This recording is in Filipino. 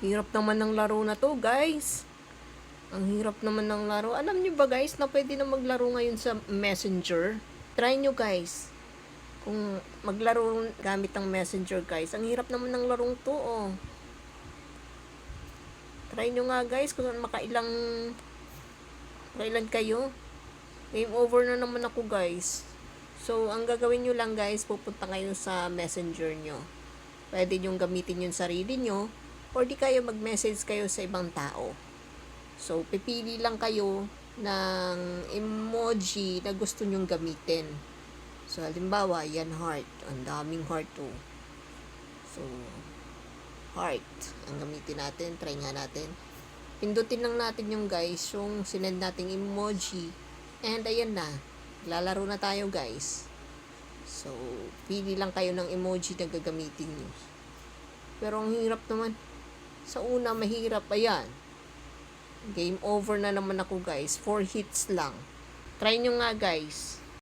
Hirap naman ng laro na to, guys. Ang hirap naman ng laro. Alam nyo ba, guys, na pwede na maglaro ngayon sa Messenger? Try nyo, guys. Kung maglaro gamit ang Messenger, guys. Ang hirap naman ng larong to, oh. Try nyo nga, guys, kung makailan kayo. Game over na naman ako, guys. So, ang gagawin nyo lang, guys, pupunta kayo sa Messenger nyo. Pwede nyo gamitin yung sarili nyo, or di kayo mag-message kayo sa ibang tao. So, pipili lang kayo ng emoji na gusto nyong gamitin. So, halimbawa, yan heart. Ang daming heart to. So, heart. Ang gamitin natin. Try nga natin. Pindutin lang natin yung guys, yung sinend nating emoji. And ayan na. Lalaro na tayo, guys. So, pili lang kayo ng emoji na gagamitin nyo. Pero ang hirap naman. Sa una, mahirap. Ayan. Game over na naman ako, guys. 4 hits lang. Try nyo nga, guys.